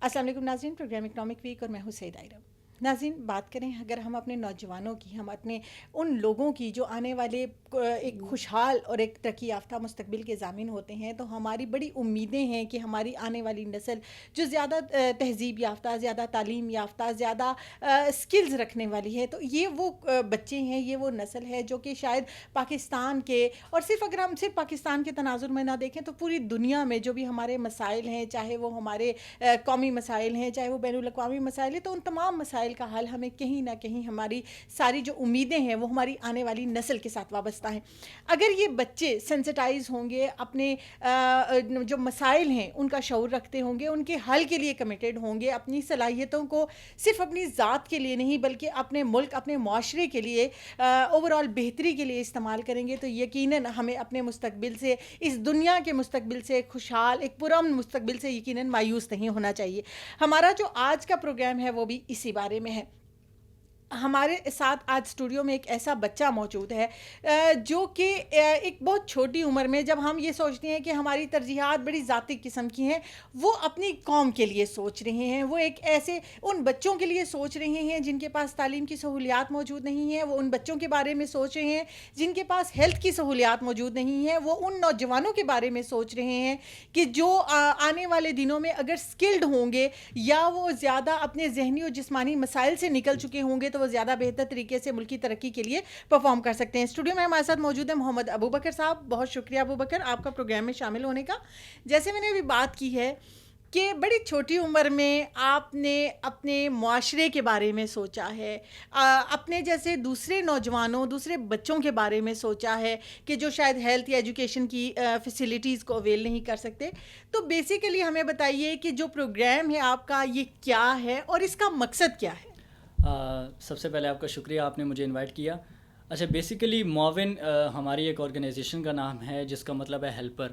السلام علیکم ناظرین، پروگرام اکنامک ویک اور میں ہوں سعید آئرہ۔ ناظرین، بات کریں اگر ہم اپنے نوجوانوں کی، ہم اپنے ان لوگوں کی جو آنے والے ایک خوشحال اور ایک ترقی یافتہ مستقبل کے ضامن ہوتے ہیں، تو ہماری بڑی امیدیں ہیں کہ ہماری آنے والی نسل جو زیادہ تہذیب یافتہ، زیادہ تعلیم یافتہ، زیادہ سکلز رکھنے والی ہے، تو یہ وہ بچے ہیں، یہ وہ نسل ہے جو کہ شاید پاکستان کے، اور صرف اگر ہم صرف پاکستان کے تناظر میں نہ دیکھیں تو پوری دنیا میں جو بھی ہمارے مسائل ہیں، چاہے وہ ہمارے قومی مسائل ہیں، چاہے وہ بین الاقوامی مسائل ہیں، تو ان تمام مسائل کا حل ہمیں کہیں نہ کہیں ہماری ساری جو امیدیں ہیں وہ ہماری آنے والی نسل کے ساتھ وابستہ ہیں۔ اگر یہ بچے سینسٹائز ہوں گے، اپنے جو مسائل ہیں ان کا شعور رکھتے ہوں گے، ان کے حل کے لیے کمیٹڈ ہوں گے، اپنی صلاحیتوں کو صرف اپنی ذات کے لیے نہیں بلکہ اپنے ملک، اپنے معاشرے کے لیے، اوور آل بہتری کے لیے استعمال کریں گے، تو یقیناً ہمیں اپنے مستقبل سے، اس دنیا کے مستقبل سے، ایک خوشحال، ایک پرامن مستقبل سے یقیناً مایوس نہیں ہونا چاہیے۔ ہمارا جو آج کا پروگرام ہے وہ بھی اسی بارے میں ہے۔ ہمارے ساتھ آج اسٹوڈیو میں ایک ایسا بچہ موجود ہے جو کہ ایک بہت چھوٹی عمر میں، جب ہم یہ سوچتے ہیں کہ ہماری ترجیحات بڑی ذاتی قسم کی ہیں، وہ اپنی قوم کے لیے سوچ رہے ہیں، وہ ایک ایسے ان بچوں کے لیے سوچ رہے ہیں جن کے پاس تعلیم کی سہولیات موجود نہیں ہیں، وہ ان بچوں کے بارے میں سوچ رہے ہیں جن کے پاس ہیلتھ کی سہولیات موجود نہیں ہیں، وہ ان نوجوانوں کے بارے میں سوچ رہے ہیں کہ جو آنے والے دنوں میں اگر سکلڈ ہوں گے یا وہ زیادہ اپنے ذہنی اور جسمانی مسائل سے نکل چکے ہوں گے تو وہ زیادہ بہتر طریقے سے ملکی ترقی کے لیے پرفارم کر سکتے ہیں۔ اسٹوڈیو میں ہمارے ساتھ موجود ہے محمد ابو بکر صاحب۔ بہت شکریہ ابو بکر آپ کا پروگرام میں شامل ہونے کا۔ جیسے میں نے ابھی بات کی ہے کہ بڑی چھوٹی عمر میں آپ نے اپنے معاشرے کے بارے میں سوچا ہے، اپنے جیسے دوسرے نوجوانوں، دوسرے بچوں کے بارے میں سوچا ہے کہ جو شاید ہیلتھ یا ایجوکیشن کی فیسلٹیز کو اویل نہیں کر سکتے۔ تو بیسیکلی ہمیں بتائیے کہ جو پروگرام ہے آپ کا یہ کیا ہے اور اس کا مقصد کیا ہے؟ سب سے پہلے آپ کا شکریہ، آپ نے مجھے انوائٹ کیا۔ اچھا، بیسیکلی معاون ہماری ایک آرگنائزیشن کا نام ہے جس کا مطلب ہے ہیلپر۔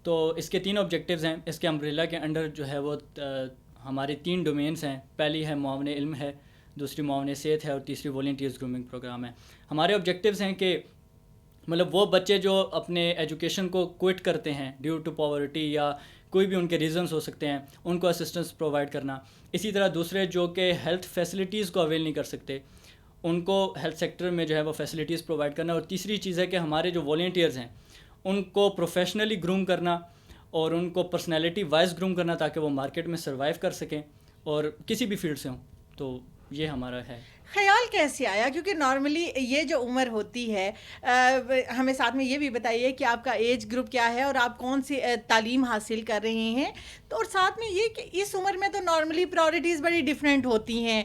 تو اس کے 3 آبجیکٹیوز ہیں۔ اس کے امبریلا کے انڈر جو ہے وہ ہمارے 3 ڈومینس ہیں۔ پہلی ہے معاون علم ہے، دوسری معاون صحت ہے، اور تیسری والنٹیئرز گرومنگ پروگرام ہے۔ ہمارے آبجیکٹیوز ہیں کہ مطلب وہ بچے جو اپنے ایجوکیشن کو کوئٹ کرتے ہیں ڈیو ٹو پاورٹی یا کوئی بھی ان کے ریزنز ہو سکتے ہیں، ان کو اسسٹنس پرووائڈ کرنا۔ اسی طرح دوسرے جو کہ ہیلتھ فیسلٹیز کو اویل نہیں کر سکتے، ان کو ہیلتھ سیکٹر میں جو ہے وہ فیسلٹیز پرووائڈ کرنا۔ اور تیسری چیز ہے کہ ہمارے جو والنٹیئرز ہیں ان کو پروفیشنلی گروم کرنا اور ان کو پرسنالٹی وائز گروم کرنا تاکہ وہ مارکیٹ میں سروائیو کر سکیں اور کسی بھی فیلڈ سے ہوں۔ تو یہ ہمارا ہے۔ خیال کیسے آیا؟ کیونکہ نارملی یہ جو عمر ہوتی ہے، ہمیں ساتھ میں یہ بھی بتائیے کہ آپ کا ایج گروپ کیا ہے اور آپ کون سی تعلیم حاصل کر رہے ہیں، تو اور ساتھ میں یہ کہ اس عمر میں تو نارملی پرائورٹیز بڑی ڈیفرنٹ ہوتی ہیں،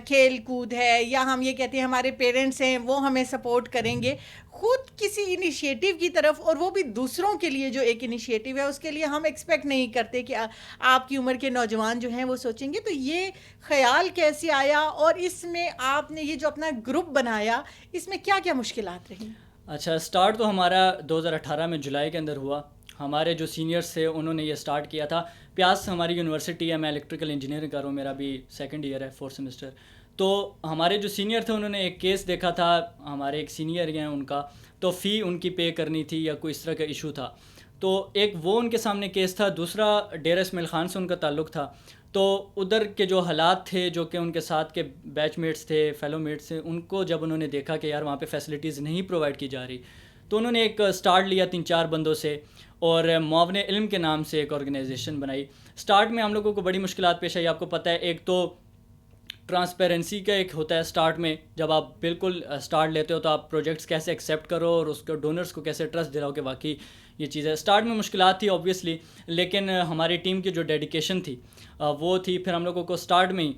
کھیل کود ہے یا ہم یہ کہتے ہیں ہمارے پیرنٹس ہیں وہ ہمیں سپورٹ کریں گے، خود کسی انیشیٹو کی طرف، اور وہ بھی دوسروں کے لیے جو ایک انیشیٹو ہے اس کے لیے ہم ایکسپیکٹ نہیں کرتے کہ آپ کی عمر کے نوجوان جو ہیں وہ سوچیں گے۔ تو یہ خیال کیسے آیا اور اس میں آپ نے یہ جو اپنا گروپ بنایا اس میں کیا کیا مشکلات رہیں؟ اچھا، سٹارٹ تو ہمارا 2018 میں جولائی کے اندر ہوا۔ ہمارے جو سینئرس تھے انہوں نے یہ سٹارٹ کیا تھا۔ پیاس ہماری یونیورسٹی ہے، میں الیکٹریکل انجینئرنگ کر رہا ہوں، میرا بھی 2nd ایئر ہے، 4th سیمسٹر۔ تو ہمارے جو سینئر تھے انہوں نے ایک کیس دیکھا تھا، ہمارے ایک سینئر ہیں ان کا، تو فی ان کی پے کرنی تھی یا کوئی اس طرح کا ایشو تھا۔ تو ایک وہ ان کے سامنے کیس تھا، دوسرا ڈیرہ اسماعیل خان سے ان کا تعلق تھا۔ تو ادھر کے جو حالات تھے، جو کہ ان کے ساتھ کے بیچ میٹس تھے، فیلو میٹس تھے، ان کو جب انہوں نے دیکھا کہ یار وہاں پہ فیسلٹیز نہیں پرووائڈ کی جا رہی، تو انہوں نے ایک سٹارٹ لیا 3-4 بندوں سے اور معاون علم کے نام سے ایک آرگنائزیشن بنائی۔ سٹارٹ میں ہم لوگوں کو بڑی مشکلات پیش آئی، آپ کو پتہ ہے۔ ایک تو ٹرانسپیرنسی کا ایک ہوتا ہے سٹارٹ میں، جب آپ بالکل سٹارٹ لیتے ہو تو آپ پروجیکٹس کیسے ایکسیپٹ کرو اور اس کو ڈونرز کو کیسے ٹرسٹ دلاؤ کہ واقعی یہ چیز ہے۔ سٹارٹ میں مشکلات تھی اوبویسلی، لیکن ہماری ٹیم کی جو ڈیڈیکیشن تھی وہ تھی۔ پھر ہم لوگوں کو سٹارٹ میں ہی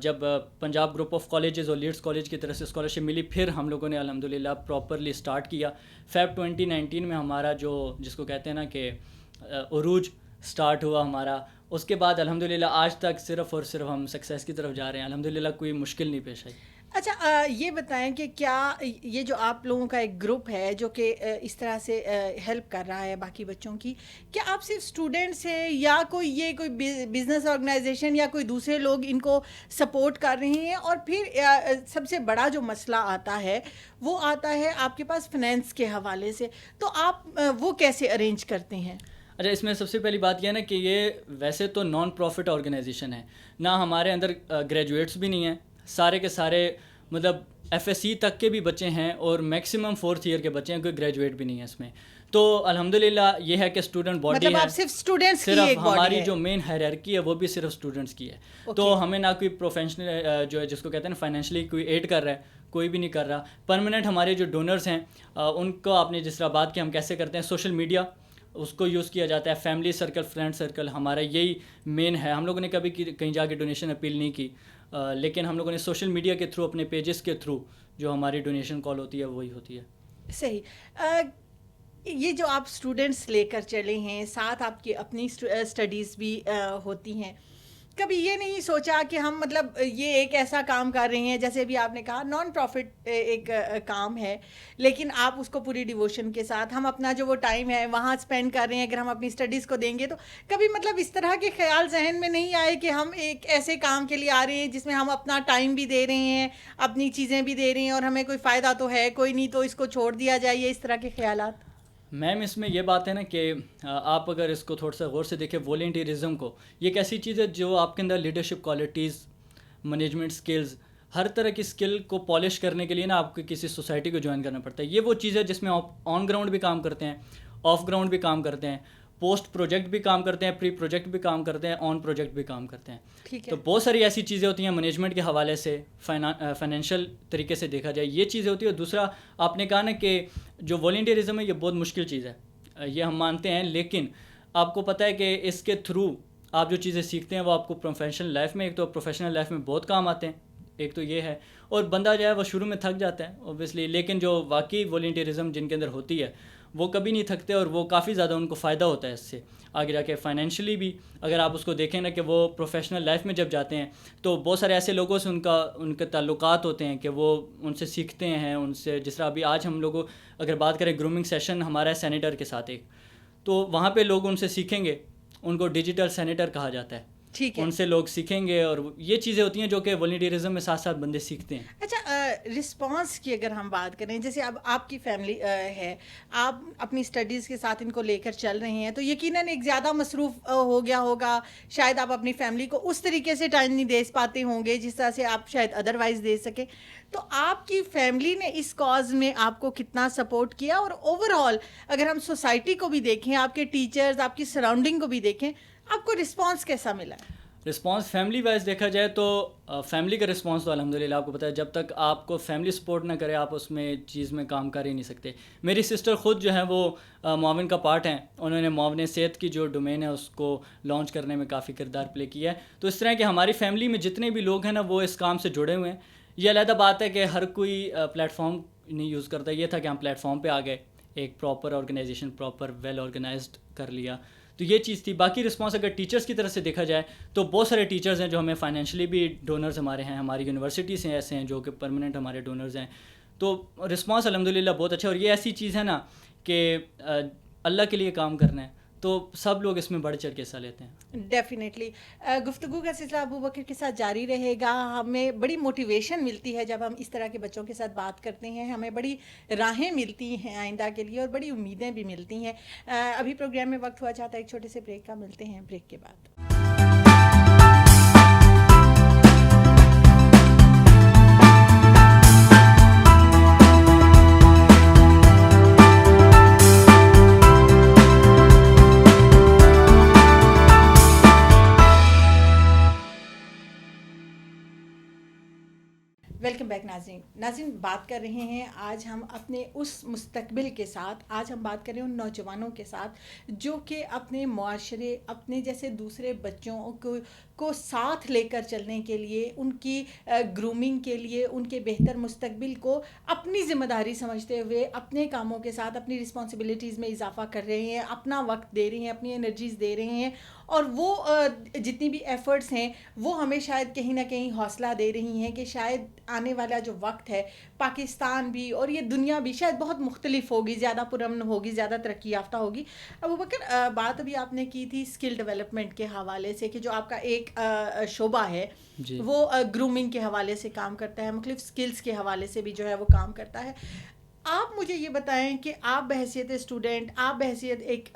جب پنجاب گروپ آف کالجز اور لیڈس کالج کی طرف سے اسکالرشپ ملی، پھر ہم لوگوں نے الحمدللہ پراپرلی سٹارٹ کیا۔ فیب 2019 میں ہمارا جس کو کہتے ہیں نا کہ عروج سٹارٹ ہوا ہمارا۔ اس کے بعد الحمدللہ آج تک صرف اور صرف ہم سکسیس کی طرف جا رہے ہیں، الحمدللہ کوئی مشکل نہیں پیش آئی۔ اچھا، یہ بتائیں کہ کیا یہ جو آپ لوگوں کا ایک گروپ ہے جو کہ اس طرح سے ہیلپ کر رہا ہے باقی بچوں کی، کیا آپ صرف اسٹوڈنٹس ہیں یا کوئی بزنس آرگنائزیشن یا کوئی دوسرے لوگ ان کو سپورٹ کر رہے ہیں؟ اور پھر سب سے بڑا جو مسئلہ آتا ہے وہ آتا ہے آپ کے پاس فنانس کے حوالے سے، تو آپ وہ کیسے ارینج کرتے ہیں؟ اچھا، اس میں سب سے پہلی بات یہ ہے نا کہ یہ ویسے تو نان پروفٹ آرگنائزیشن ہے، نہ ہمارے اندر گریجویٹس بھی نہیں ہیں، سارے کے سارے مطلب ایف ایس سی تک کے بھی بچے ہیں اور میکسیمم 4th ایئر کے بچے ہیں، کوئی گریجویٹ بھی نہیں ہے اس میں. تو الحمدللہ یہ ہے کہ اسٹوڈنٹ باڈی مطلب ہے، آپ صرف اسٹوڈنٹس کی صرف ایک باڈی ہماری ہے. جو مین ہائرارکی ہے وہ بھی صرف اسٹوڈنٹس کی ہے. تو ہمیں نہ کوئی پروفیشنل جو ہے جس کو کہتے ہیں نا فائنینشلی کوئی ایڈ کر رہا ہے، کوئی بھی نہیں کر رہا. پرماننٹ ہمارے جو ڈونرز ہیں ان کو آپ نے جس طرح بات کی ہم کیسے کرتے ہیں، سوشل میڈیا اس کو یوز کیا جاتا ہے، فیملی سرکل، فرینڈ سرکل، ہمارا یہی مین ہے. ہم لوگوں نے کبھی کہیں جا کے ڈونیشن اپیل نہیں کی، لیکن ہم لوگوں نے سوشل میڈیا کے تھرو، اپنے پیجز کے تھرو جو ہماری ڈونیشن کال ہوتی ہے وہی ہوتی ہے. صحیح. یہ جو آپ اسٹوڈنٹس لے کر چلے ہیں، ساتھ آپ کی اپنی اسٹڈیز بھی ہوتی ہیں، کبھی یہ نہیں سوچا کہ ہم مطلب یہ ایک ایسا کام کر رہے ہیں، جیسے بھی آپ نے کہا نان پروفٹ ایک کام ہے، لیکن آپ اس کو پوری ڈیووشن کے ساتھ، ہم اپنا جو وہ ٹائم ہے وہاں اسپینڈ کر رہے ہیں، اگر ہم اپنی اسٹڈیز کو دیں گے تو کبھی مطلب اس طرح کے خیال ذہن میں نہیں آئے کہ ہم ایک ایسے کام کے لیے آ رہے ہیں جس میں ہم اپنا ٹائم بھی دے رہے ہیں، اپنی چیزیں بھی دے رہے ہیں، اور ہمیں کوئی فائدہ تو ہے کوئی نہیں، تو اس کو چھوڑ دیا جائے، اس طرح کے خیالات؟ میم اس میں یہ بات ہے نا کہ آپ اگر اس کو تھوڑا سا غور سے دیکھیں، والنٹیرزم کو، یہ ایک ایسی چیز ہے جو آپ کے اندر لیڈرشپ کوالٹیز، مینجمنٹ سکلز، ہر طرح کی اسکل کو پالش کرنے کے لیے نا آپ کو کسی سوسائٹی کو جوائن کرنا پڑتا ہے. یہ وہ چیز ہے جس میں آپ آن گراؤنڈ بھی کام کرتے ہیں، آف گراؤنڈ بھی کام کرتے ہیں، پوسٹ پروجیکٹ بھی کام کرتے ہیں، پری پروجیکٹ بھی کام کرتے ہیں، آن پروجیکٹ بھی کام کرتے ہیں. تو بہت ساری ایسی چیزیں ہوتی ہیں مینجمنٹ کے حوالے سے، فائنینشیل طریقے سے دیکھا جائے یہ چیزیں ہوتی ہیں. اور دوسرا آپ نے کہا نا کہ جو والنٹیرزم ہے یہ بہت مشکل چیز ہے، یہ ہم مانتے ہیں، لیکن آپ کو پتہ ہے کہ اس کے تھرو آپ جو چیزیں سیکھتے ہیں وہ آپ کو پروفیشنل لائف میں، ایک تو پروفیشنل لائف میں بہت کام آتے ہیں، ایک تو یہ ہے، اور بندہ جو ہے وہ شروع میں تھک جاتا ہے اوبویسلی، لیکن جو واقعی والنٹیرزم جن کے اندر ہوتی ہے وہ کبھی نہیں تھکتے، اور وہ کافی زیادہ ان کو فائدہ ہوتا ہے اس سے آگے جا کے فائنینشلی بھی. اگر آپ اس کو دیکھیں نا کہ وہ پروفیشنل لائف میں جب جاتے ہیں تو بہت سارے ایسے لوگوں سے ان کے تعلقات ہوتے ہیں کہ وہ ان سے سیکھتے ہیں، ان سے جس طرح ابھی آج ہم لوگوں اگر بات کریں گرومنگ سیشن ہمارا ہے سینیٹر کے ساتھ ایک، تو وہاں پہ لوگ ان سے سیکھیں گے، ان کو ڈیجیٹل سینیٹر کہا جاتا ہے، ٹھیک ہے، ان سے لوگ سیکھیں گے، اور یہ چیزیں ہوتی ہیں جو کہ والنٹیرزم میں ساتھ ساتھ بندے سیکھتے ہیں. اچھا، رسپانس کی اگر ہم بات کریں، جیسے اب آپ کی فیملی ہے، آپ اپنی اسٹڈیز کے ساتھ ان کو لے کر چل رہے ہیں، تو یقیناً ایک زیادہ مصروف ہو گیا ہوگا، شاید آپ اپنی فیملی کو اس طریقے سے ٹائم نہیں دے پاتے ہوں گے جس طرح سے آپ شاید ادروائز دے سکیں. تو آپ کی فیملی نے اس کاز میں آپ کو کتنا سپورٹ کیا، اور اوور آل اگر ہم سوسائٹی کو بھی دیکھیں، آپ کے ٹیچرز، آپ کی سراؤنڈنگ کو بھی دیکھیں، آپ کو رسپانس کیسا ملا ہے؟ رسپانس فیملی وائز دیکھا جائے تو فیملی کا رسپانس تو الحمدللہ آپ کو پتہ ہے جب تک آپ کو فیملی سپورٹ نہ کرے آپ اس میں چیز میں کام کر ہی نہیں سکتے. میری سسٹر خود جو ہے وہ معاون کا پارٹ ہیں، انہوں نے معاون صحت کی جو ڈومین ہے اس کو لانچ کرنے میں کافی کردار پلے کیا ہے. تو اس طرح کہ ہماری فیملی میں جتنے بھی لوگ ہیں نا وہ اس کام سے جڑے ہوئے ہیں. یہ علیحدہ بات ہے کہ ہر کوئی پلیٹ فارم نہیں یوز کرتا، یہ تھا کہ ہم پلیٹ فارم پہ آ گئے، ایک proper organization, proper well organized کر لیا، تو یہ چیز تھی. باقی رسپانس اگر ٹیچرز کی طرف سے دیکھا جائے تو بہت سارے ٹیچرز ہیں جو ہمیں فائنینشلی بھی ڈونرز ہمارے ہیں، ہماری یونیورسٹی سے ایسے ہیں جو کہ پرماننٹ ہمارے ڈونرز ہیں. تو رسپانس الحمدللہ بہت اچھا، اور یہ ایسی چیز ہے نا کہ اللہ کے لیے کام کرنا ہے تو سب لوگ اس میں بڑھ چڑھ کے حصہ لیتے ہیں. ڈیفینیٹلی. گفتگو کا سلسلہ ابوبکر کے ساتھ جاری رہے گا. ہمیں بڑی موٹیویشن ملتی ہے جب ہم اس طرح کے بچوں کے ساتھ بات کرتے ہیں، ہمیں بڑی راہیں ملتی ہیں آئندہ کے لیے، اور بڑی امیدیں بھی ملتی ہیں. ابھی پروگرام میں وقت ہوا چاہتا ہے ایک چھوٹے سے بریک کا، ملتے ہیں بریک کے بعد. ویلکم بیک ناظرین، بات کر رہے ہیں آج ہم اپنے اس مستقبل کے ساتھ، آج ہم بات کر رہے ہیں ان نوجوانوں کے ساتھ جو کہ اپنے معاشرے، اپنے جیسے دوسرے بچوں کو ساتھ لے کر چلنے کے لیے، ان کی گرومنگ کے لیے، ان کے بہتر مستقبل کو اپنی ذمہ داری سمجھتے ہوئے اپنے کاموں کے ساتھ اپنی رسپانسبلٹیز میں اضافہ کر رہے ہیں، اپنا وقت دے رہے ہیں، اپنی انرجیز دے رہے ہیں، اور وہ جتنی بھی ایفرٹس ہیں وہ ہمیں شاید کہیں نہ کہیں حوصلہ دے رہی ہیں کہ شاید آنے والا جو وقت ہے پاکستان بھی اور یہ دنیا بھی شاید بہت مختلف ہوگی، زیادہ پرامن ہوگی، زیادہ ترقی یافتہ ہوگی. ابوبکر، بات ابھی آپ نے کی تھی اسکل ڈیولپمنٹ کے حوالے سے کہ جو آپ کا ایک شعبہ ہے جی. وہ گرومنگ کے حوالے سے کام کرتا ہے، مختلف اسکلس کے حوالے سے بھی جو ہے وہ کام کرتا ہے. آپ مجھے یہ بتائیں کہ آپ بحیثیت اسٹوڈنٹ، آپ بحیثیت ایک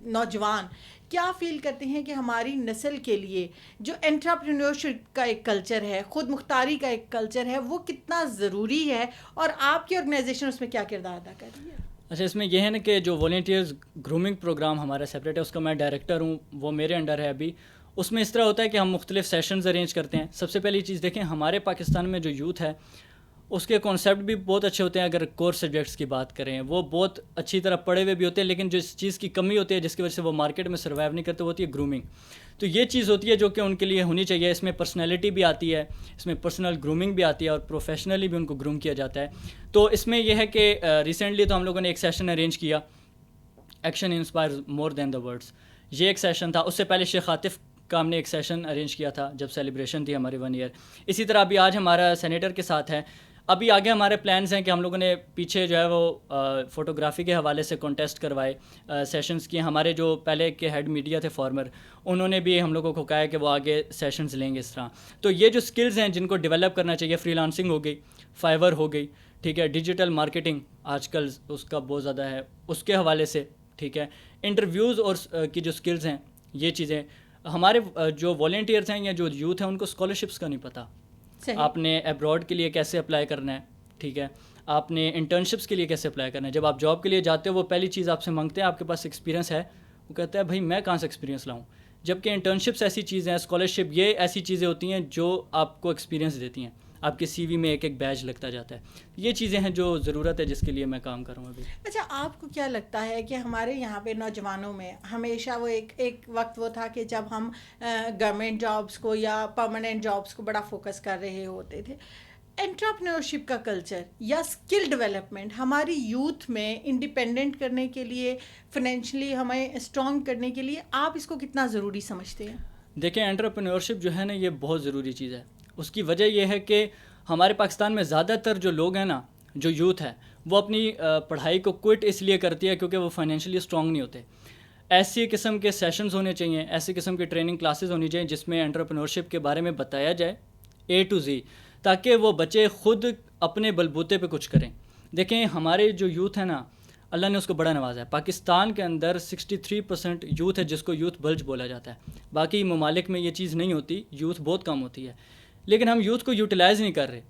نوجوان کیا فیل کرتے ہیں کہ ہماری نسل کے لیے جو انٹرپرینورشپ کا ایک کلچر ہے، خود مختاری کا ایک کلچر ہے، وہ کتنا ضروری ہے اور آپ کی آرگنائزیشن اس میں کیا کردار ادا کر رہی ہے؟ اچھا، اس میں یہ ہے نا کہ جو والنٹیئرز گرومنگ پروگرام ہمارا سپریٹ ہے، اس کا میں ڈائریکٹر ہوں، وہ میرے انڈر ہے ابھی. اس میں اس طرح ہوتا ہے کہ ہم مختلف سیشنز ارینج کرتے ہیں. سب سے پہلی چیز دیکھیں، ہمارے پاکستان میں جو یوتھ ہے اس کے کانسیپٹ بھی بہت اچھے ہوتے ہیں. اگر کورس سبجیکٹس کی بات کریں، وہ بہت اچھی طرح پڑھے ہوئے بھی ہوتے ہیں، لیکن جو اس چیز کی کمی ہوتی ہے جس کی وجہ سے وہ مارکیٹ میں سروائیو نہیں کرتے، وہ ہوتی ہے گرومنگ. تو یہ چیز ہوتی ہے جو کہ ان کے لیے ہونی چاہیے. اس میں پرسنالٹی بھی آتی ہے، اس میں پرسنل گرومنگ بھی آتی ہے، اور پروفیشنلی بھی ان کو گروم کیا جاتا ہے. تو اس میں یہ ہے کہ ریسنٹلی تو ہم لوگوں نے ایک سیشن ارینج کیا، action inspires more than the words. یہ ایک سیشن تھا. اس سے پہلے شیخ عاطف کا ہم نے ایک سیشن ارینج کیا تھا جب سیلیبریشن تھی ہماری 1 ایئر. اسی طرح ابھی آج ہمارا سینیٹر کے ساتھ ہے. ابھی آگے ہمارے پلانز ہیں کہ ہم لوگوں نے پیچھے جو ہے وہ فوٹوگرافی کے حوالے سے کانٹیسٹ کروائے، سیشنز کیے. ہمارے جو پہلے کے ہیڈ میڈیا تھے فارمر، انہوں نے بھی ہم لوگوں کو کہا ہے کہ وہ آگے سیشنز لیں گے اس طرح. تو یہ جو سکلز ہیں جن کو ڈیولپ کرنا چاہیے، فری لانسنگ ہو گئی، فائیور ہو گئی، ٹھیک ہے، ڈیجیٹل مارکیٹنگ آج کل اس کا بہت زیادہ ہے، اس کے حوالے سے، ٹھیک ہے، انٹرویوز اور کی جو سکلز ہیں، یہ چیزیں. ہمارے جو والنٹیئرس ہیں یا جو یوتھ ہیں ان کو اسکالرشپس کا نہیں پتہ. آپ نے ایبراڈ کے لیے کیسے اپلائی کرنا ہے، ٹھیک ہے، آپ نے انٹرنشپس کے لیے کیسے اپلائی کرنا ہے. جب آپ جاب کے لیے جاتے ہو، وہ پہلی چیز آپ سے مانگتے ہیں آپ کے پاس ایکسپیرینس ہے. وہ کہتا ہے بھائی میں کہاں سے ایکسپیرینس لاؤں. جبکہ انٹرنشپس ایسی چیزیں ہیں، اسکالرشپ یہ ایسی چیزیں ہوتی ہیں جو آپ کو ایکسپیرینس دیتی ہیں. آپ کے سی وی میں ایک ایک بیج لگتا جاتا ہے. یہ چیزیں ہیں جو ضرورت ہے جس کے لیے میں کام کر رہا ہوں ابھی. اچھا، آپ کو کیا لگتا ہے کہ ہمارے یہاں پہ نوجوانوں میں ہمیشہ وہ ایک وقت وہ تھا کہ جب ہم گورنمنٹ جابس کو یا پرماننٹ جابس کو بڑا فوکس کر رہے ہوتے تھے، انٹرپرینورشپ کا کلچر یا اسکل ڈیولپمنٹ ہماری یوتھ میں انڈیپینڈنٹ کرنے کے لیے، فائنینشلی ہمیں اسٹرانگ کرنے کے لیے آپ اس کو کتنا ضروری سمجھتے ہیں؟ دیکھیں، انٹرپرینورشپ جو ہے نا یہ بہت ضروری چیز ہے. اس کی وجہ یہ ہے کہ ہمارے پاکستان میں زیادہ تر جو لوگ ہیں نا، جو یوتھ ہے، وہ اپنی پڑھائی کو کوئٹ اس لیے کرتی ہے کیونکہ وہ فائنینشلی اسٹرانگ نہیں ہوتے. ایسی قسم کے سیشنز ہونے چاہیے، ایسی قسم کی ٹریننگ کلاسز ہونی چاہیے جس میں انٹرپرینورشپ کے بارے میں بتایا جائے A to Z، تاکہ وہ بچے خود اپنے بلبوتے پہ کچھ کریں. دیکھیں، ہمارے جو یوتھ ہے نا، اللہ نے اس کو بڑا نوازا ہے. پاکستان کے اندر 63% یوتھ ہے جس کو یوتھ بلج بولا جاتا ہے. باقی ممالک میں یہ چیز نہیں ہوتی، یوتھ بہت کم ہوتی ہے، لیکن ہم یوتھ کو یوٹیلائز نہیں کر رہے.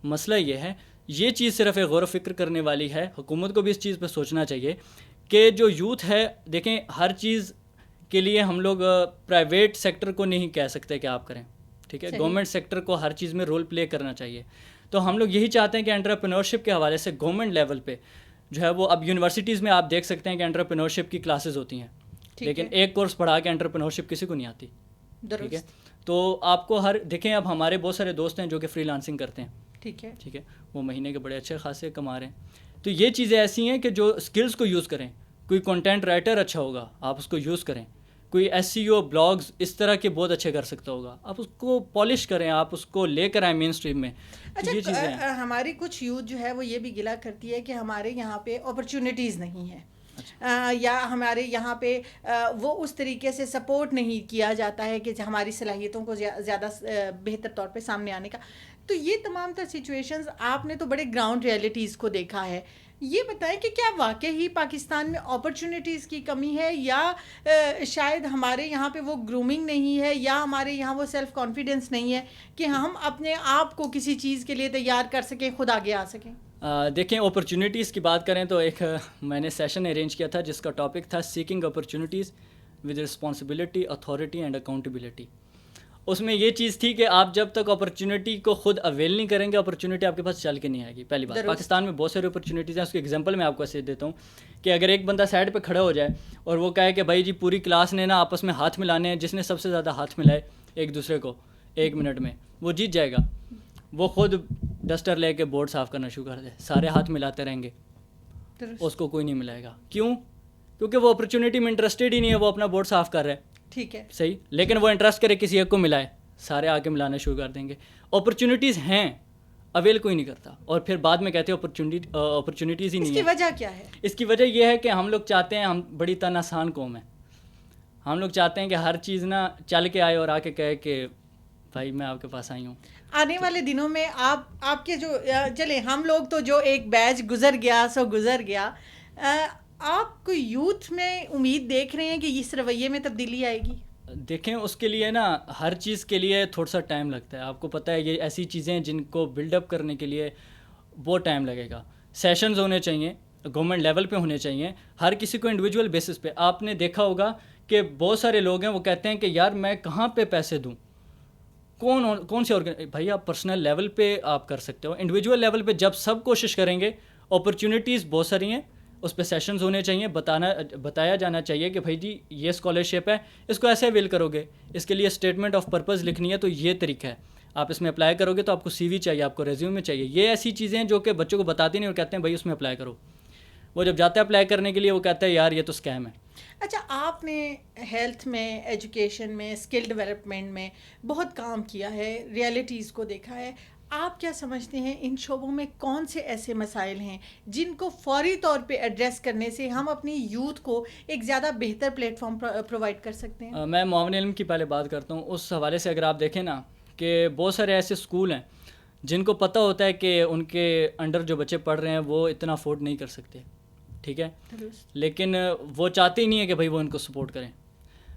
مسئلہ یہ ہے، یہ چیز صرف ایک غور و فکر کرنے والی ہے. حکومت کو بھی اس چیز پہ سوچنا چاہیے کہ جو یوتھ ہے، دیکھیں ہر چیز کے لیے ہم لوگ پرائیویٹ سیکٹر کو نہیں کہہ سکتے کہ آپ کریں، ٹھیک ہے، گورنمنٹ سیکٹر کو ہر چیز میں رول پلے کرنا چاہیے. تو ہم لوگ یہی چاہتے ہیں کہ انٹرپرینورشپ کے حوالے سے گورنمنٹ لیول پہ جو ہے وہ، اب یونیورسٹیز میں آپ دیکھ سکتے ہیں کہ انٹرپرینورشپ کی کلاسز ہوتی ہیں، لیکن ایک کورس پڑھا کے انٹرپرینورشپ کسی کو نہیں آتی، ٹھیک ہے. تو آپ کو دیکھیں، اب ہمارے بہت سارے دوست ہیں جو کہ فری لانسنگ کرتے ہیں، ٹھیک ہے، وہ مہینے کے بڑے اچھے خاصے کما رہے ہیں. تو یہ چیزیں ایسی ہیں کہ جو اسکلز کو یوز کریں. کوئی کنٹینٹ رائٹر اچھا ہوگا، آپ اس کو یوز کریں. کوئی SEO بلاگز اس طرح کے بہت اچھے کر سکتا ہوگا، آپ اس کو پالش کریں، آپ اس کو لے کر آئیں مین اسٹریم میں. اچھا، ہماری کچھ یوتھ جو ہے وہ یہ بھی گلا کرتی ہے کہ ہمارے یہاں پہ اپرچونیٹیز نہیں ہیں، یا ہمارے یہاں پہ وہ اس طریقے سے سپورٹ نہیں کیا جاتا ہے کہ ہماری صلاحیتوں کو زیادہ بہتر طور پہ سامنے آنے کا. تو یہ تمام تر سچویشنز آپ نے تو بڑے گراؤنڈ ریئلٹیز کو دیکھا ہے. یہ بتائیں کہ کیا واقعی پاکستان میں اپرچونیٹیز کی کمی ہے، یا شاید ہمارے یہاں پہ وہ گرومنگ نہیں ہے، یا ہمارے یہاں وہ سیلف کانفیڈنس نہیں ہے کہ ہم اپنے آپ کو کسی چیز کے لیے تیار کر سکیں، خود آگے آ سکیں؟ دیکھیں، اپرچونیٹیز کی بات کریں تو ایک میں نے سیشن ارینج کیا تھا جس کا ٹاپک تھا seeking opportunities with responsibility, authority and accountability. اس میں یہ چیز تھی کہ آپ جب تک اپرچونیٹی کو خود اویل نہیں کریں گے، اپرچونیٹی آپ کے پاس چل کے نہیں آئے گی. پہلی بات، پاکستان میں بہت ساری اپرچونیٹیز ہیں. اس کی ایگزامپل میں آپ کو ایسے دیتا ہوں کہ اگر ایک بندہ سائڈ پہ کھڑا ہو جائے اور وہ کہے کہ بھائی جی پوری کلاس نے نا آپس میں ہاتھ ملانے ہیں، جس نے سب سے زیادہ ہاتھ ملائے ایک دوسرے کو 1 منٹ میں، وہ جیت جائے گا. وہ خود ڈسٹر لے کے بورڈ صاف کرنا شروع کر دے، سارے ہاتھ ملاتے رہیں گے، اس کو کوئی نہیں ملائے گا. کیوں؟ کیونکہ وہ اپرچونیٹی میں انٹرسٹیڈ ہی نہیں ہے. وہ اپنا بورڈ صاف کر رہا ہے، ٹھیک ہے، صحیح، لیکن وہ انٹرسٹ کرے کسی ایک کو ملائے، سارے آ کے ملانا شروع کر دیں گے. اپرچونیٹیز ہیں، اویل کوئی نہیں کرتا، اور پھر بعد میں کہتے ہیں اپرچونیٹیز ہی نہیں ہے. اس کی وجہ کیا ہے؟ اس کی وجہ یہ ہے کہ ہم لوگ چاہتے ہیں، ہم بڑی تن آسان قوم ہے. ہم لوگ چاہتے ہیں کہ ہر چیز نا چل کے آئے اور آ کے کہے کہ بھائی میں آپ کے پاس آئی ہوں. آنے والے دنوں میں آپ کے جو چلیں ہم لوگ تو جو ایک بیچ گزر گیا سو گزر گیا، آپ کو یوتھ میں امید دیکھ رہے ہیں کہ اس رویے میں تبدیلی آئے گی؟ دیکھیں اس کے لیے نا ہر چیز کے لیے تھوڑا سا ٹائم لگتا ہے. آپ کو پتہ ہے یہ ایسی چیزیں ہیں جن کو بلڈ اپ کرنے کے لیے بہت ٹائم لگے گا. سیشنز ہونے چاہیے، گورنمنٹ لیول پہ ہونے چاہیے، ہر کسی کو انڈیویجول بیسس پہ. آپ نے دیکھا ہوگا کہ بہت سارے لوگ ہیں وہ کہتے ہیں کہ یار میں کہاں پہ پیسے دوں، کون سے بھائی آپ پرسنل لیول پہ آپ کر سکتے ہو. انڈیویجول لیول پہ جب سب کوشش کریں گے، اپرچونیٹیز بہت ساری ہیں، اس پہ سیشنز ہونے چاہیے، بتایا جانا چاہیے کہ بھائی جی یہ اسکالرشپ ہے، اس کو ایسے اویل کرو گے، اس کے لیے اسٹیٹمنٹ آف پرپز لکھنی ہے تو یہ طریقہ ہے، آپ اس میں اپلائی کرو گے تو آپ کو سی وی چاہیے، آپ کو ریزیومے چاہیے. یہ ایسی چیزیں ہیں جو کہ بچوں کو بتاتی نہیں اور کہتے ہیں بھائی اس میں اپلائی کرو. وہ جب جاتا ہے اپلائی کرنے کے لیے وہ کہتا ہے یار یہ تو اسکیم ہے. اچھا، آپ نے ہیلتھ میں، ایجوکیشن میں، اسکل ڈیولپمنٹ میں بہت کام کیا ہے، ریئلٹیز کو دیکھا ہے. آپ کیا سمجھتے ہیں ان شعبوں میں کون سے ایسے مسائل ہیں جن کو فوری طور پہ ایڈریس کرنے سے ہم اپنی یوتھ کو ایک زیادہ بہتر پلیٹ فارم پرووائڈ کر سکتے ہیں؟ میں معاون علم کی پہلے بات کرتا ہوں. اس حوالے سے اگر آپ دیکھیں نا کہ بہت سارے ایسے اسکول ہیں جن کو پتہ ہوتا ہے کہ ان کے انڈر جو بچے پڑھ رہے ہیں وہ اتنا افورڈ نہیں کر سکتے، ٹھیک ہے، لیکن وہ چاہتے ہی نہیں ہے کہ بھائی وہ ان کو سپورٹ کریں.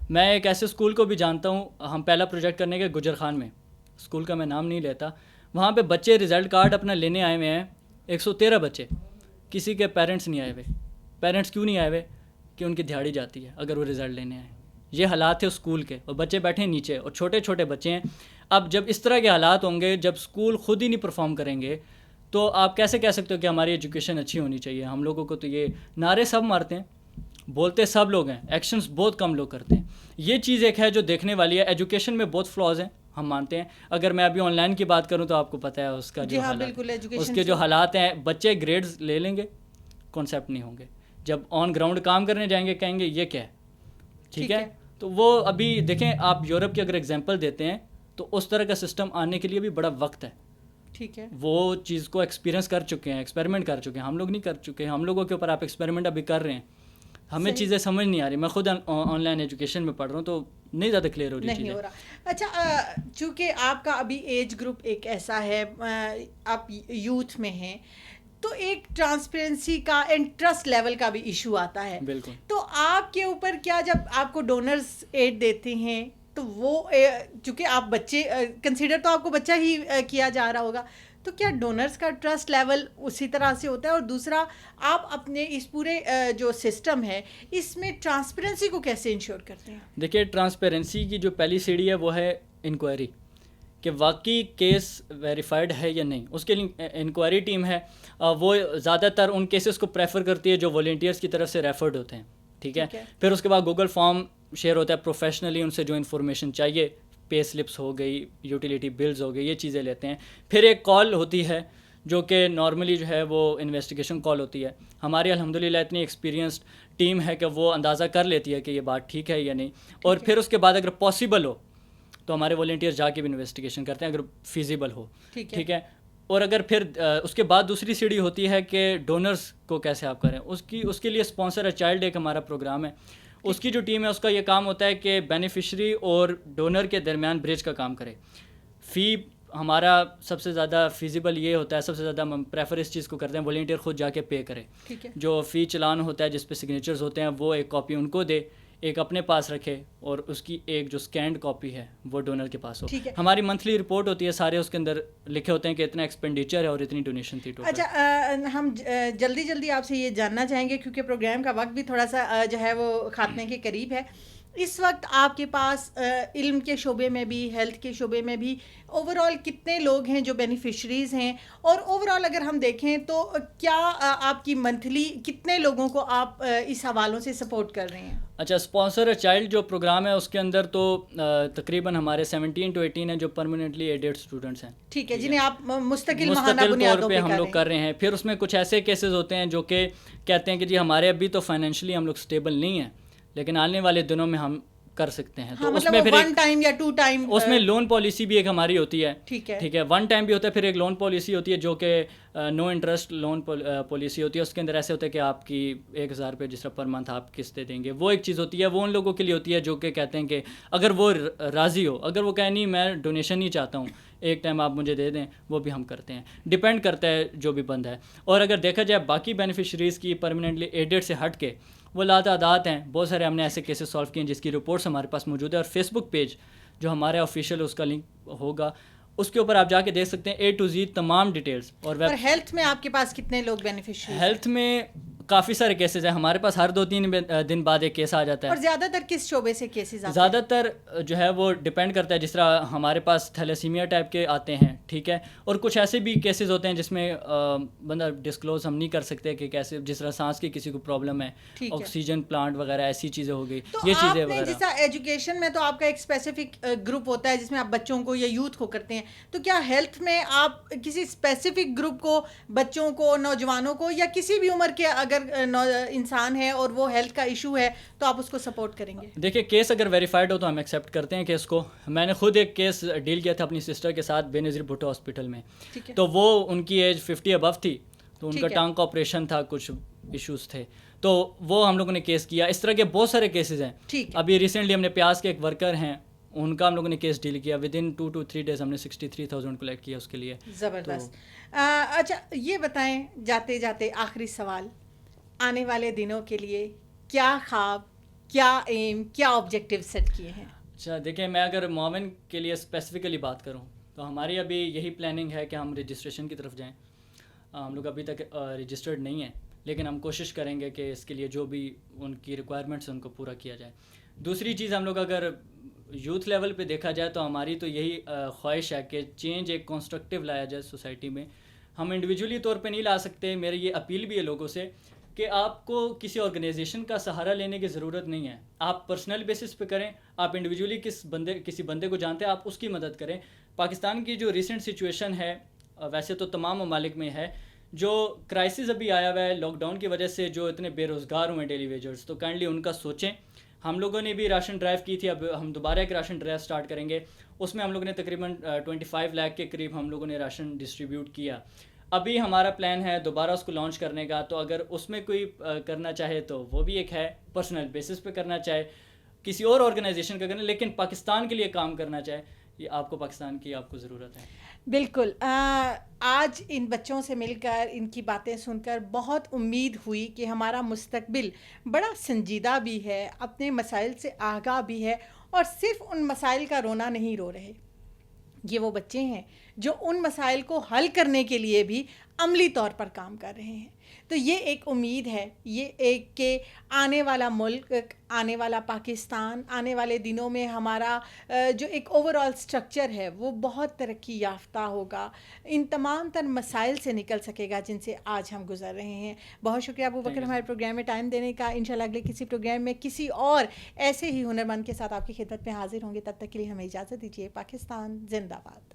میں ایک ایسے اسکول کو بھی جانتا ہوں، ہم پہلا پروجیکٹ کرنے کے گجر خان میں، اسکول کا میں نام نہیں لیتا، وہاں پہ بچے رزلٹ کارڈ اپنا لینے آئے ہوئے ہیں 113 بچے، کسی کے پیرنٹس نہیں آئے ہوئے. پیرنٹس کیوں نہیں آئے ہوئے؟ کہ ان کی دہاڑی جاتی ہے اگر وہ رزلٹ لینے آئے. یہ حالات ہے اسکول کے، اور بچے بیٹھے ہیں نیچے اور چھوٹے چھوٹے بچے ہیں. اب جب اس طرح کے حالات ہوں گے، جب اسکول خود ہی نہیں پرفارم کریں گے تو آپ کیسے کہہ سکتے ہو کہ ہماری ایجوکیشن اچھی ہونی چاہیے؟ ہم لوگوں کو تو یہ نعرے سب مارتے ہیں، بولتے سب لوگ ہیں، ایکشنز بہت کم لوگ کرتے ہیں. یہ چیز ایک ہے جو دیکھنے والی ہے. ایجوکیشن میں بہت فلاز ہیں، ہم مانتے ہیں. اگر میں ابھی آن لائن کی بات کروں تو آپ کو پتہ ہے اس کا جو حالات، اس کے جو حالات ہیں، بچے گریڈز لے لیں گے، کانسیپٹ نہیں ہوں گے. جب آن گراؤنڈ کام کرنے جائیں گے کہیں گے یہ کیا ہے، ٹھیک ہے. تو وہ ابھی دیکھیں آپ یورپ کی اگر ایگزامپل دیتے ہیں تو اس طرح کا سسٹم آنے کے لیے بھی بڑا وقت ہے. ٹھیک ہے، وہ چیز کو ایکسپیرینس کر چکے ہیں، ایکسپیریمنٹ کر چکے ہیں. ہم لوگ نہیں کر چکے، ہم لوگوں کے اوپر آپ ایکسپیریمنٹ ابھی کر رہے ہیں. ہمیں چیزیں سمجھ نہیں آ رہی. میں خود آن لائن ایجوکیشن میں پڑھ رہا ہوں تو نہیں زیادہ کلیئر ہو رہی نہیں ہو رہا. اچھا، چونکہ آپ کا ابھی ایج گروپ ایک ایسا ہے، آپ یوتھ میں ہیں، تو ایک ٹرانسپیرنسی کا اینڈ ٹرسٹ لیول کا بھی ایشو آتا ہے. بالکل. تو آپ کے اوپر کیا، جب آپ کو ڈونرز ایڈ دیتے ہیں تو وہ چونکہ آپ بچے کنسیڈر تو آپ کو بچہ ہی کیا جا رہا ہوگا، تو کیا ڈونرز کا ٹرسٹ لیول اسی طرح سے ہوتا ہے؟ اور دوسرا، آپ اپنے اس پورے جو سسٹم ہے اس میں ٹرانسپیرنسی کو کیسے انشور کرتے ہیں؟ دیکھیے ٹرانسپیرنسی کی جو پہلی سیڑھی ہے وہ ہے انکوائری، کہ واقعی کیس ویریفائڈ ہے یا نہیں. اس کے لیے انکوائری ٹیم ہے، وہ زیادہ تر ان کیسز کو پریفر کرتی ہے جو والنٹیئرس کی طرف سے ریفرڈ ہوتے ہیں، ٹھیک ہے. پھر اس کے بعد گوگل فارم شیئر ہوتا ہے پروفیشنلی، ان سے جو انفارمیشن چاہیے، پے سلپس ہو گئی، یوٹیلیٹی بلز ہو گئی، یہ چیزیں لیتے ہیں. پھر ایک کال ہوتی ہے جو کہ نارملی جو ہے وہ انویسٹیگیشن کال ہوتی ہے. ہماری الحمدللہ اتنی ایکسپیرینسڈ ٹیم ہے کہ وہ اندازہ کر لیتی ہے کہ یہ بات ٹھیک ہے یا نہیں. اور پھر اس کے بعد اگر پاسبل ہو تو ہمارے والنٹیئر جا کے بھی انویسٹیگیشن کرتے ہیں اگر فیزیبل ہو، ٹھیک ہے. اور اگر پھر اس کے بعد دوسری سیڑھی ہوتی ہے کہ ڈونرز کو کیسے آپ کریں. اس کے لیے اسپانسر چائلڈ ایک ہمارا پروگرام ہے. اس کی جو ٹیم ہے اس کا یہ کام ہوتا ہے کہ بینیفیشری اور ڈونر کے درمیان برج کا کام کرے. فی ہمارا سب سے زیادہ فیزیبل یہ ہوتا ہے، سب سے زیادہ ہم پریفر اس چیز کو کرتے ہیں والنٹیئر خود جا کے پے کرے. جو فی چلان ہوتا ہے جس پہ سگنیچرز ہوتے ہیں وہ ایک کاپی ان کو دے، ایک اپنے پاس رکھے، اور اس کی ایک جو اسکینڈ کاپی ہے وہ ڈونر کے پاس ہو. ہماری منتھلی رپورٹ ہوتی ہے، سارے اس کے اندر لکھے ہوتے ہیں کہ اتنا ایکسپینڈیچر ہے اور اتنی ڈونیشن تھی ٹوٹل. اچھا، ہم جلدی آپ سے یہ جاننا چاہیں گے کیونکہ پروگرام کا وقت بھی تھوڑا سا جو ہے وہ خاتمے کے قریب ہے. اس وقت آپ کے پاس علم کے شعبے میں بھی، ہیلتھ کے شعبے میں بھی اوور آل کتنے لوگ ہیں جو بینیفیشریز ہیں؟ اور اوور آل اگر ہم دیکھیں تو کیا آپ کی منتھلی کتنے لوگوں کو آپ اس حوالوں سے سپورٹ کر رہے ہیں؟ اچھا، اسپانسر چائلڈ جو پروگرام ہے اس کے اندر تو تقریباً ہمارے 17 to 18 ہیں جو پرماننٹلی ایڈیڈ اسٹوڈنٹس ہیں، ٹھیک ہے، جنہیں آپ مستقل بنیادوں پہ ہم لوگ کر رہے ہیں. پھر اس میں کچھ ایسے کیسز ہوتے ہیں جو کہ کہتے ہیں کہ جی ہمارے ابھی تو فائنینشلی ہم لوگ اسٹیبل نہیں ہیں لیکن آنے والے دنوں میں ہم کر سکتے ہیں. تو اس میں پھر ون ٹائم یا ٹو ٹائم اس میں لون پالیسی بھی ایک ہماری ہوتی ہے، ٹھیک ہے. ون ٹائم بھی ہوتا ہے، پھر ایک لون پالیسی ہوتی ہے جو کہ نو انٹرسٹ لون پالیسی ہوتی ہے. اس کے اندر ایسے ہوتا ہے کہ آپ کی 1000 روپے جس طرح پر منتھ آپ قسطیں دیں گے. وہ ایک چیز ہوتی ہے، وہ ان لوگوں کے لیے ہوتی ہے جو کہ کہتے ہیں کہ اگر وہ راضی ہو، اگر وہ کہے نہیں میں ڈونیشن نہیں چاہتا ہوں ایک ٹائم آپ مجھے دے دیں, وہ بھی ہم کرتے ہیں, ڈپینڈ کرتا ہے جو بھی بندہ ہے. اور اگر دیکھا جائے باقی بینیفیشریز کی پرماننٹلی ایڈڈ سے ہٹ کے وہ لاتعداد ہیں, بہت سارے ہم نے ایسے کیسز سالو کیے ہیں جس کی رپورٹس ہمارے پاس موجود ہے. اور فیس بک پیج جو ہمارے آفیشیل اس کا لنک ہوگا, اس کے اوپر آپ جا کے دیکھ سکتے ہیں A to Z تمام ڈیٹیلز. اور ہیلتھ میں آپ کے پاس کتنے لوگ بینیفیشری؟ ہیلتھ میں کافی سارے کیسز ہیں ہمارے پاس, ہر 2-3 دن بعد ایک کیس آ جاتا ہے. اور زیادہ تر کس شعبے سے کیسز آتے ہیں؟ زیادہ تر جو ہے وہ ڈپینڈ کرتا ہے, جس طرح ہمارے پاس تھیلیسیمیا ٹائپ کے آتے ہیں, ٹھیک ہے, اور کچھ ایسے بھی کیسز ہوتے ہیں جس میں بندہ ڈسکلوز ہم نہیں کر سکتے کہ کیسے, جس طرح سانس کی کسی کو پرابلم ہے, آکسیجن پلانٹ وغیرہ ایسی چیزیں ہو گئی, یہ چیزیں وغیرہ. جیسا ایجوکیشن میں تو آپ کا ایک اسپیسیفک گروپ ہوتا ہے جس میں آپ بچوں کو یا یوتھ کو کرتے ہیں, تو کیا ہیلتھ میں آپ کسی اسپیسیفک گروپ کو, بچوں کو, نوجوانوں کو, یا کسی بھی عمر کے اگر انسان ہے اور وہ ہیلتھ کا ایشو ہے تو آپ اس کو سپورٹ کریں گے؟ دیکھیں, کیس اگر ویریفائڈ ہو تو ہم ایکسیپٹ کرتے ہیں کیس کو. میں نے خود ایک کیس ڈیل کیا تھا اپنی سسٹر کے ساتھ بے نظیر بھٹو ہاسپٹل میں, تو وہ ان کی ایج 50 ابو تھی, تو ان کا ٹانگ کا آپریشن تھا, کچھ ایشوز تھے, تو وہ ہم لوگوں نے کیس کیا. اس طرح کے بہت سارے کیسز ہیں. ابھی ریسنٹلی ہم نے پیاز کے ایک ورکر ہیں, ان کا ہم لوگوں نے کیس ڈیل کیا, ود ان 2 to 3 days ہم نے 63,000 کلیکٹ کیا اس کے لیے. زبردست. اچھا یہ بتائیں جاتے جاتے آخری سوال, آنے والے دنوں کے لیے کیا خواب, کیا ایم, کیا آبجیکٹیو سیٹ کیے ہیں؟ اچھا دیکھیں, میں اگر معاون کے لیے اسپیسیفکلی بات کروں تو ہماری ابھی یہی پلاننگ ہے کہ ہم رجسٹریشن کی طرف جائیں. ہم لوگ ابھی تک رجسٹرڈ نہیں ہیں, لیکن ہم کوشش کریں گے کہ اس کے لیے جو بھی ان کی ریکوائرمنٹس ہیں ان کو پورا کیا جائے. دوسری چیز, ہم لوگ اگر یوتھ لیول پہ دیکھا جائے تو ہماری تو یہی خواہش ہے کہ چینج ایک کنسٹرکٹیو لایا جائے سوسائٹی میں. ہم انڈیویجولی طور پہ نہیں لا سکتے. میری یہ اپیل بھی ہے لوگوں سے کہ آپ کو کسی آرگنائزیشن کا سہارا لینے کی ضرورت نہیں ہے. آپ پرسنل بیسس پہ کریں. آپ انڈیویجولی کسی بندے کو جانتے ہیں, آپ اس کی مدد کریں. پاکستان کی جو ریسنٹ سچویشن ہے, ویسے تو تمام ممالک میں ہے, جو کرائسس ابھی آیا ہوا ہے لاک ڈاؤن کی وجہ سے, جو اتنے بے روزگار ہوئے ڈیلی ویجرز, تو کائنڈلی ان کا سوچیں. ہم لوگوں نے بھی راشن ڈرائیو کی تھی, اب ہم دوبارہ ایک راشن ڈرائیو سٹارٹ کریں گے. اس میں ہم لوگوں نے تقریباً 25 لاکھ کے قریب ہم لوگوں نے راشن ڈسٹریبیوٹ کیا. ابھی ہمارا پلان ہے دوبارہ اس کو لانچ کرنے کا, تو اگر اس میں کوئی کرنا چاہے تو وہ بھی ایک ہے. پرسنل بیسس پہ کرنا چاہے, کسی اور آرگنائزیشن کا کرنا, لیکن پاکستان کے لیے کام کرنا چاہے, یہ آپ کو پاکستان کی آپ کو ضرورت ہے. بالکل. آج ان بچوں سے مل کر, ان کی باتیں سن کر بہت امید ہوئی کہ ہمارا مستقبل بڑا سنجیدہ بھی ہے, اپنے مسائل سے آگاہ بھی ہے, اور صرف ان مسائل کا رونا نہیں رو رہے. یہ وہ بچے ہیں جو ان مسائل کو حل کرنے کے لیے بھی عملی طور پر کام کر رہے ہیں. تو یہ ایک امید ہے, یہ ایک کہ آنے والا ملک, آنے والا پاکستان, آنے والے دنوں میں ہمارا جو ایک اوور آل اسٹرکچر ہے وہ بہت ترقی یافتہ ہوگا, ان تمام تر مسائل سے نکل سکے گا جن سے آج ہم گزر رہے ہیں. بہت شکریہ ابو بکر ہمارے پروگرام میں ٹائم دینے کا. انشاءاللہ اگلے کسی پروگرام میں کسی اور ایسے ہی ہنرمند کے ساتھ آپ کی خدمت میں حاضر ہوں گے. تب تک کے لیے ہمیں اجازت دیجیے. پاکستان زندہ باد.